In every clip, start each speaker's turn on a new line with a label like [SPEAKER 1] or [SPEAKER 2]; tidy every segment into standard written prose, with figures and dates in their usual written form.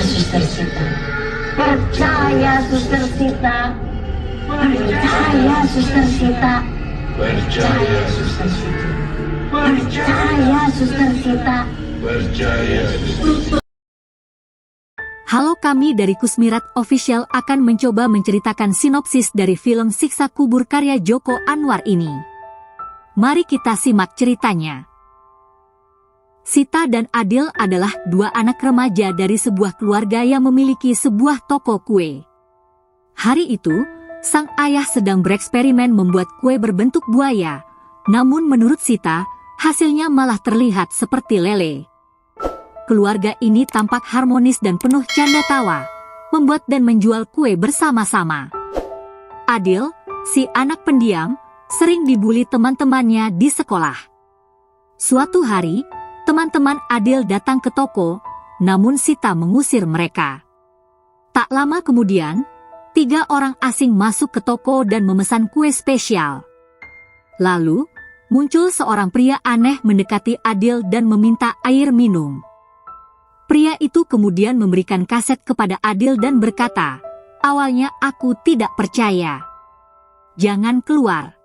[SPEAKER 1] Suster Sita. Percaya, Suster Sita. Percaya, Suster Sita. Percaya, Suster Sita. Percaya, Suster Sita. Percaya, Suster.
[SPEAKER 2] Halo, kami dari Kusmirat Official akan mencoba menceritakan sinopsis dari film Siksa Kubur karya Joko Anwar ini. Mari kita simak ceritanya. Sita dan Adil adalah dua anak remaja dari sebuah keluarga yang memiliki sebuah toko kue. Hari itu, sang ayah sedang bereksperimen membuat kue berbentuk buaya. Namun menurut Sita, hasilnya malah terlihat seperti lele. Keluarga ini tampak harmonis dan penuh canda tawa, membuat dan menjual kue bersama-sama. Adil, si anak pendiam, sering dibuli teman-temannya di sekolah. Suatu hari, teman-teman Adil datang ke toko, namun Sita mengusir mereka. Tak lama kemudian, 3 orang asing masuk ke toko dan memesan kue spesial. Lalu, muncul seorang pria aneh mendekati Adil dan meminta air minum. Pria itu kemudian memberikan kaset kepada Adil dan berkata, "Awalnya aku tidak percaya. Jangan keluar."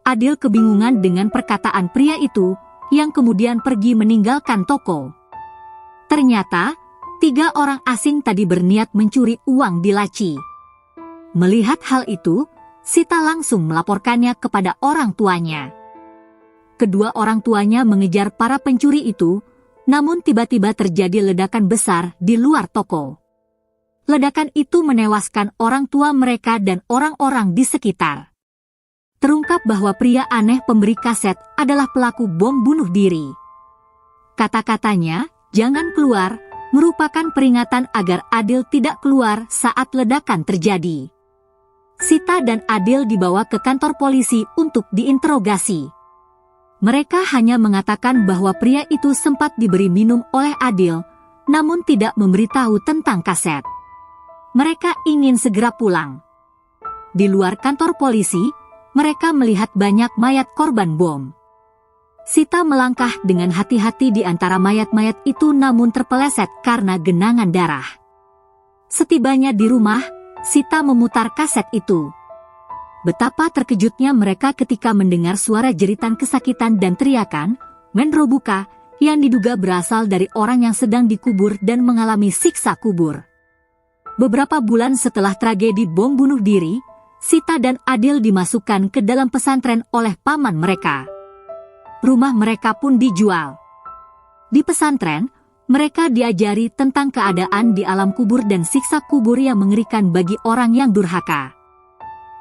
[SPEAKER 2] Adil kebingungan dengan perkataan pria itu, yang kemudian pergi meninggalkan toko. Ternyata, 3 orang asing tadi berniat mencuri uang di laci. Melihat hal itu, Sita langsung melaporkannya kepada orang tuanya. Kedua orang tuanya mengejar para pencuri itu, namun tiba-tiba terjadi ledakan besar di luar toko. Ledakan itu menewaskan orang tua mereka dan orang-orang di sekitar. Terungkap bahwa pria aneh pemberi kaset adalah pelaku bom bunuh diri. Kata-katanya, "Jangan keluar," merupakan peringatan agar Adil tidak keluar saat ledakan terjadi. Sita dan Adil dibawa ke kantor polisi untuk diinterogasi. Mereka hanya mengatakan bahwa pria itu sempat diberi minum oleh Adil, namun tidak memberitahu tentang kaset. Mereka ingin segera pulang. Di luar kantor polisi, mereka melihat banyak mayat korban bom. Sita melangkah dengan hati-hati di antara mayat-mayat itu namun terpeleset karena genangan darah. Setibanya di rumah, Sita memutar kaset itu. Betapa terkejutnya mereka ketika mendengar suara jeritan kesakitan dan teriakan, "Menrobuka," yang diduga berasal dari orang yang sedang dikubur dan mengalami siksa kubur. Beberapa bulan setelah tragedi bom bunuh diri, Sita dan Adil dimasukkan ke dalam pesantren oleh paman mereka. Rumah mereka pun dijual. Di pesantren, mereka diajari tentang keadaan di alam kubur dan siksa kubur yang mengerikan bagi orang yang durhaka.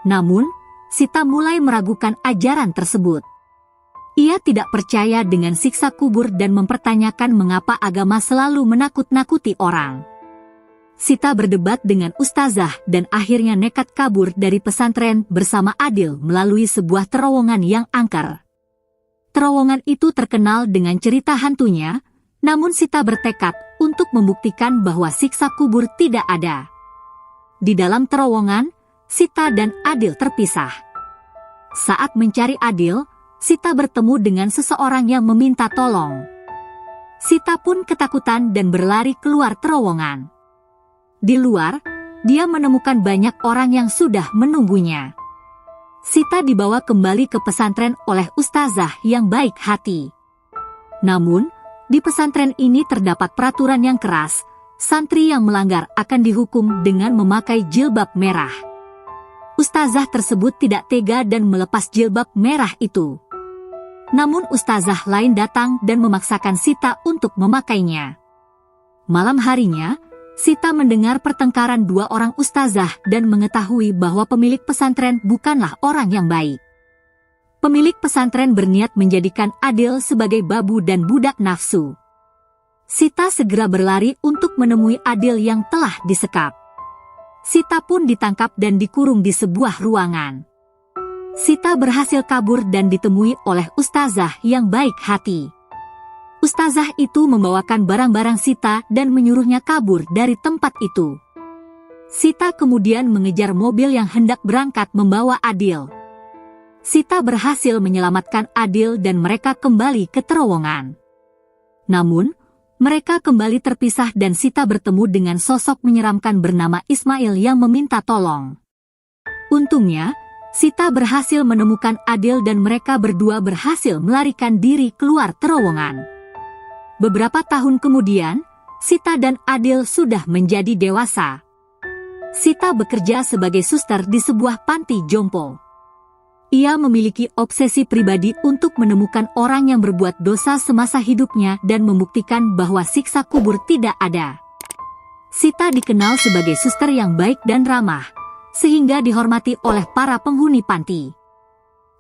[SPEAKER 2] Namun, Sita mulai meragukan ajaran tersebut. Ia tidak percaya dengan siksa kubur dan mempertanyakan mengapa agama selalu menakut-nakuti orang. Sita berdebat dengan ustazah dan akhirnya nekat kabur dari pesantren bersama Adil melalui sebuah terowongan yang angker. Terowongan itu terkenal dengan cerita hantunya, namun Sita bertekad untuk membuktikan bahwa siksa kubur tidak ada. Di dalam terowongan, Sita dan Adil terpisah. Saat mencari Adil, Sita bertemu dengan seseorang yang meminta tolong. Sita pun ketakutan dan berlari keluar terowongan. Di luar, dia menemukan banyak orang yang sudah menunggunya. Sita dibawa kembali ke pesantren oleh ustazah yang baik hati. Namun, di pesantren ini terdapat peraturan yang keras, santri yang melanggar akan dihukum dengan memakai jilbab merah. Ustazah tersebut tidak tega dan melepas jilbab merah itu. Namun ustazah lain datang dan memaksakan Sita untuk memakainya. Malam harinya, Sita mendengar pertengkaran 2 orang ustazah dan mengetahui bahwa pemilik pesantren bukanlah orang yang baik. Pemilik pesantren berniat menjadikan Adil sebagai babu dan budak nafsu. Sita segera berlari untuk menemui Adil yang telah disekap. Sita pun ditangkap dan dikurung di sebuah ruangan. Sita berhasil kabur dan ditemui oleh ustazah yang baik hati. Ustazah itu membawakan barang-barang Sita dan menyuruhnya kabur dari tempat itu. Sita kemudian mengejar mobil yang hendak berangkat membawa Adil. Sita berhasil menyelamatkan Adil dan mereka kembali ke terowongan. Namun, Mereka kembali terpisah dan Sita bertemu dengan sosok menyeramkan bernama Ismail yang meminta tolong. Untungnya, Sita berhasil menemukan Adil dan mereka berdua berhasil melarikan diri keluar terowongan. Beberapa tahun kemudian, Sita dan Adil sudah menjadi dewasa. Sita bekerja sebagai suster di sebuah panti jompo. Ia memiliki obsesi pribadi untuk menemukan orang yang berbuat dosa semasa hidupnya dan membuktikan bahwa siksa kubur tidak ada. Sita dikenal sebagai suster yang baik dan ramah, sehingga dihormati oleh para penghuni panti.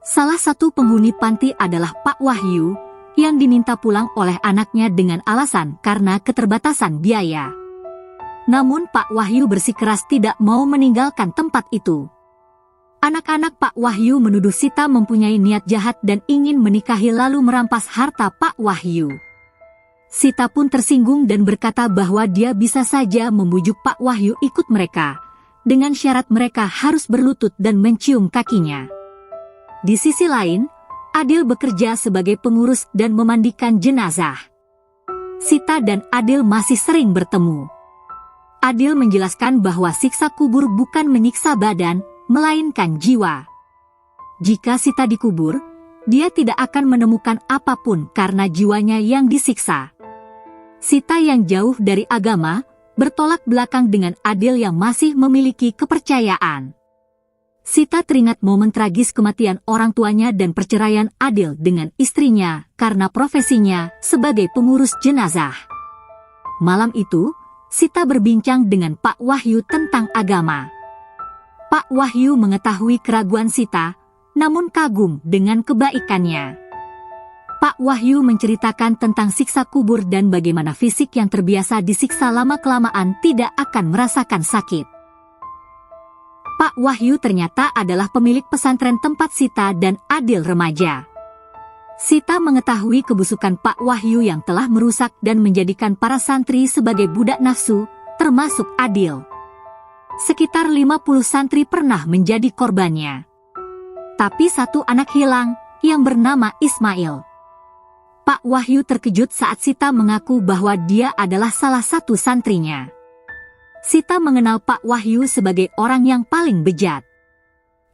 [SPEAKER 2] Salah satu penghuni panti adalah Pak Wahyu, yang diminta pulang oleh anaknya dengan alasan karena keterbatasan biaya. Namun Pak Wahyu bersikeras tidak mau meninggalkan tempat itu. Anak-anak Pak Wahyu menuduh Sita mempunyai niat jahat dan ingin menikahi lalu merampas harta Pak Wahyu. Sita pun tersinggung dan berkata bahwa dia bisa saja membujuk Pak Wahyu ikut mereka, dengan syarat mereka harus berlutut dan mencium kakinya. Di sisi lain, Adil bekerja sebagai pengurus dan memandikan jenazah. Sita dan Adil masih sering bertemu. Adil menjelaskan bahwa siksa kubur bukan menyiksa badan, melainkan jiwa. Jika Sita dikubur, dia tidak akan menemukan apapun karena jiwanya yang disiksa. Sita yang jauh dari agama, bertolak belakang dengan Adil yang masih memiliki kepercayaan. Sita teringat momen tragis kematian orang tuanya dan perceraian Adil dengan istrinya karena profesinya sebagai pengurus jenazah. Malam itu, Sita berbincang dengan Pak Wahyu tentang agama. Pak Wahyu mengetahui keraguan Sita, namun kagum dengan kebaikannya. Pak Wahyu menceritakan tentang siksa kubur dan bagaimana fisik yang terbiasa disiksa lama-kelamaan tidak akan merasakan sakit. Pak Wahyu ternyata adalah pemilik pesantren tempat Sita dan Adil remaja. Sita mengetahui kebusukan Pak Wahyu yang telah merusak dan menjadikan para santri sebagai budak nafsu, termasuk Adil. Sekitar 50 santri pernah menjadi korbannya. Tapi satu anak hilang, yang bernama Ismail. Pak Wahyu terkejut saat Sita mengaku bahwa dia adalah salah satu santrinya. Sita mengenal Pak Wahyu sebagai orang yang paling bejat.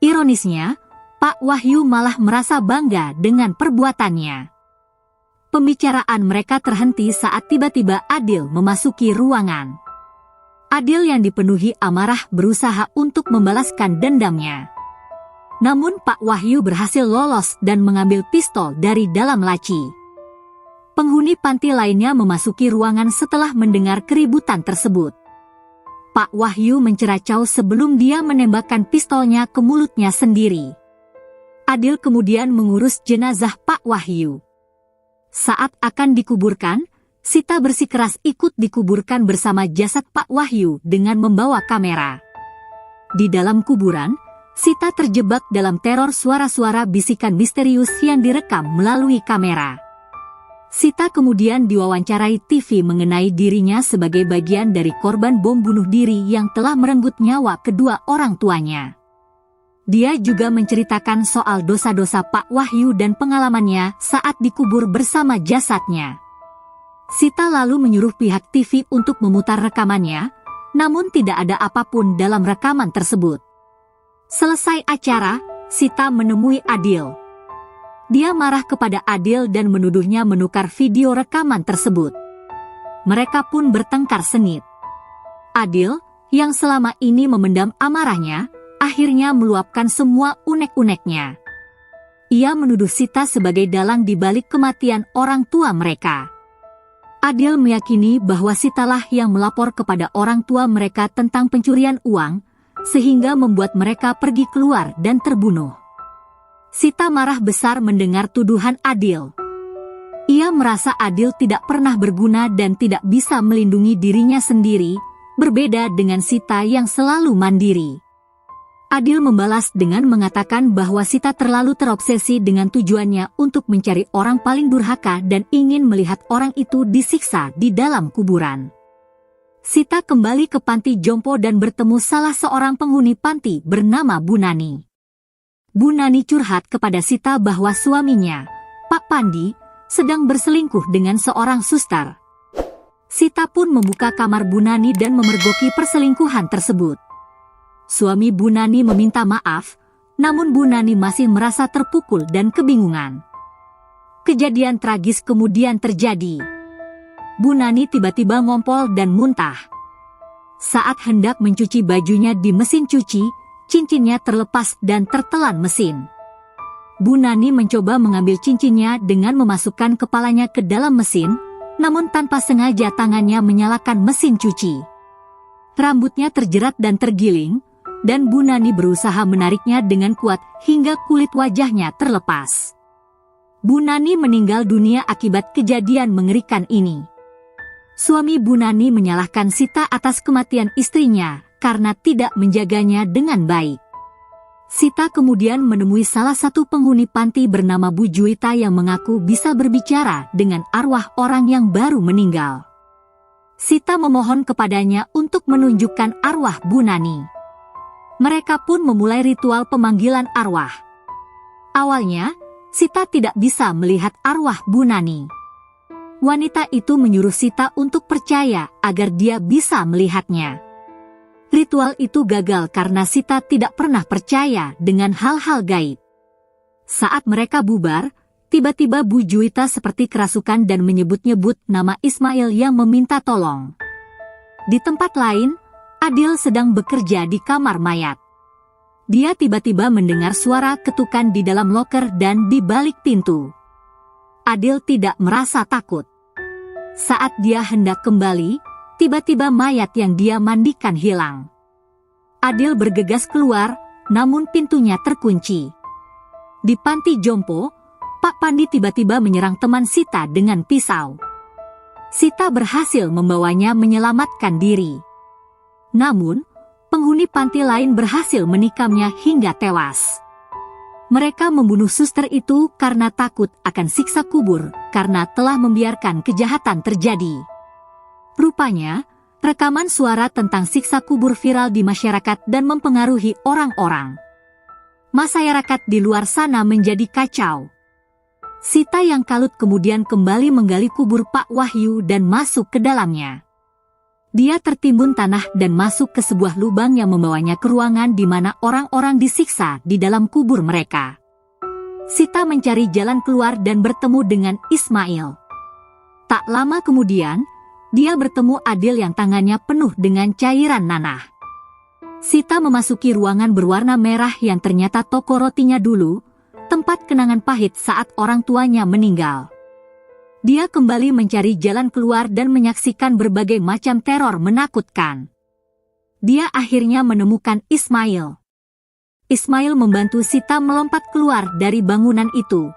[SPEAKER 2] Ironisnya, Pak Wahyu malah merasa bangga dengan perbuatannya. Pembicaraan mereka terhenti saat tiba-tiba Adil memasuki ruangan. Adil yang dipenuhi amarah berusaha untuk membalaskan dendamnya. Namun Pak Wahyu berhasil lolos dan mengambil pistol dari dalam laci. Penghuni panti lainnya memasuki ruangan setelah mendengar keributan tersebut. Pak Wahyu menceracau sebelum dia menembakkan pistolnya ke mulutnya sendiri. Adil kemudian mengurus jenazah Pak Wahyu. Saat akan dikuburkan, Sita bersikeras ikut dikuburkan bersama jasad Pak Wahyu dengan membawa kamera. Di dalam kuburan, Sita terjebak dalam teror suara-suara bisikan misterius yang direkam melalui kamera. Sita kemudian diwawancarai TV mengenai dirinya sebagai bagian dari korban bom bunuh diri yang telah merenggut nyawa kedua orang tuanya. Dia juga menceritakan soal dosa-dosa Pak Wahyu dan pengalamannya saat dikubur bersama jasadnya. Sita lalu menyuruh pihak TV untuk memutar rekamannya, namun tidak ada apapun dalam rekaman tersebut. Selesai acara, Sita menemui Adil. Dia marah kepada Adil dan menuduhnya menukar video rekaman tersebut. Mereka pun bertengkar sengit. Adil, yang selama ini memendam amarahnya, akhirnya meluapkan semua unek-uneknya. Ia menuduh Sita sebagai dalang di balik kematian orang tua mereka. Adil meyakini bahwa Sitalah yang melapor kepada orang tua mereka tentang pencurian uang, sehingga membuat mereka pergi keluar dan terbunuh. Sita marah besar mendengar tuduhan Adil. Ia merasa Adil tidak pernah berguna dan tidak bisa melindungi dirinya sendiri, berbeda dengan Sita yang selalu mandiri. Adil membalas dengan mengatakan bahwa Sita terlalu terobsesi dengan tujuannya untuk mencari orang paling durhaka dan ingin melihat orang itu disiksa di dalam kuburan. Sita kembali ke panti jompo dan bertemu salah seorang penghuni panti bernama Bu Nani. Bu Nani curhat kepada Sita bahwa suaminya, Pak Pandi, sedang berselingkuh dengan seorang suster. Sita pun membuka kamar Bu Nani dan memergoki perselingkuhan tersebut. Suami Bu Nani meminta maaf, namun Bu Nani masih merasa terpukul dan kebingungan. Kejadian tragis kemudian terjadi. Bu Nani tiba-tiba ngompol dan muntah. Saat hendak mencuci bajunya di mesin cuci, cincinnya terlepas dan tertelan mesin. Bu Nani mencoba mengambil cincinnya dengan memasukkan kepalanya ke dalam mesin, namun tanpa sengaja tangannya menyalakan mesin cuci. Rambutnya terjerat dan tergiling, dan Bu Nani berusaha menariknya dengan kuat hingga kulit wajahnya terlepas. Bu Nani meninggal dunia akibat kejadian mengerikan ini. Suami Bu Nani menyalahkan Sita atas kematian istrinya karena tidak menjaganya dengan baik. Sita kemudian menemui salah satu penghuni panti bernama Bu Juwita yang mengaku bisa berbicara dengan arwah orang yang baru meninggal. Sita memohon kepadanya untuk menunjukkan arwah Bu Nani. Mereka pun memulai ritual pemanggilan arwah. Awalnya, Sita tidak bisa melihat arwah Bu Nani. Wanita itu menyuruh Sita untuk percaya agar dia bisa melihatnya. Ritual itu gagal karena Sita tidak pernah percaya dengan hal-hal gaib. Saat mereka bubar, tiba-tiba Bu Juwita seperti kerasukan dan menyebut-nyebut nama Ismail yang meminta tolong. Di tempat lain, Adil sedang bekerja di kamar mayat. Dia tiba-tiba mendengar suara ketukan di dalam loker dan di balik pintu. Adil tidak merasa takut. Saat dia hendak kembali, tiba-tiba mayat yang dia mandikan hilang. Adil bergegas keluar, namun pintunya terkunci. Di panti jompo, Pak Pandi tiba-tiba menyerang teman Sita dengan pisau. Sita berhasil membawanya menyelamatkan diri. Namun, penghuni panti lain berhasil menikamnya hingga tewas. Mereka membunuh suster itu karena takut akan siksa kubur, karena telah membiarkan kejahatan terjadi. Rupanya, rekaman suara tentang siksa kubur viral di masyarakat dan mempengaruhi orang-orang. Masyarakat di luar sana menjadi kacau. Sita yang kalut kemudian kembali menggali kubur Pak Wahyu dan masuk ke dalamnya. Dia tertimbun tanah dan masuk ke sebuah lubang yang membawanya ke ruangan di mana orang-orang disiksa di dalam kubur mereka. Sita mencari jalan keluar dan bertemu dengan Ismail. Tak lama kemudian, dia bertemu Adil yang tangannya penuh dengan cairan nanah. Sita memasuki ruangan berwarna merah yang ternyata toko rotinya dulu, tempat kenangan pahit saat orang tuanya meninggal. Dia kembali mencari jalan keluar dan menyaksikan berbagai macam teror menakutkan. Dia akhirnya menemukan Ismail. Ismail membantu Sita melompat keluar dari bangunan itu.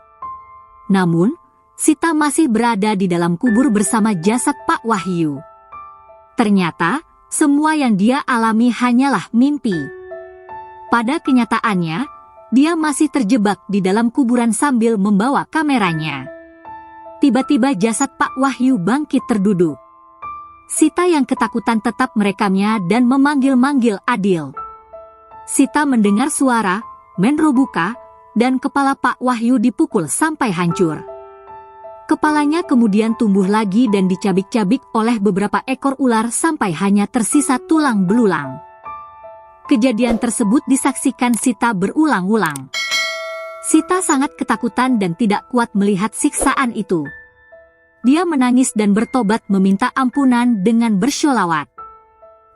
[SPEAKER 2] Namun, Sita masih berada di dalam kubur bersama jasad Pak Wahyu. Ternyata, semua yang dia alami hanyalah mimpi. Pada kenyataannya, dia masih terjebak di dalam kuburan sambil membawa kameranya. Tiba-tiba jasad Pak Wahyu bangkit terduduk. Sita yang ketakutan tetap merekamnya dan memanggil-manggil Adil. Sita mendengar suara, menro buka, dan kepala Pak Wahyu dipukul sampai hancur. Kepalanya kemudian tumbuh lagi dan dicabik-cabik oleh beberapa ekor ular sampai hanya tersisa tulang belulang. Kejadian tersebut disaksikan Sita berulang-ulang. Sita sangat ketakutan dan tidak kuat melihat siksaan itu. Dia menangis dan bertobat meminta ampunan dengan bersholawat.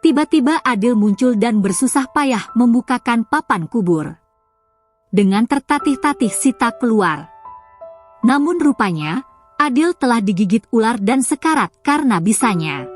[SPEAKER 2] Tiba-tiba Adil muncul dan bersusah payah membukakan papan kubur. Dengan tertatih-tatih Sita keluar. Namun rupanya, Adil telah digigit ular dan sekarat karena bisanya.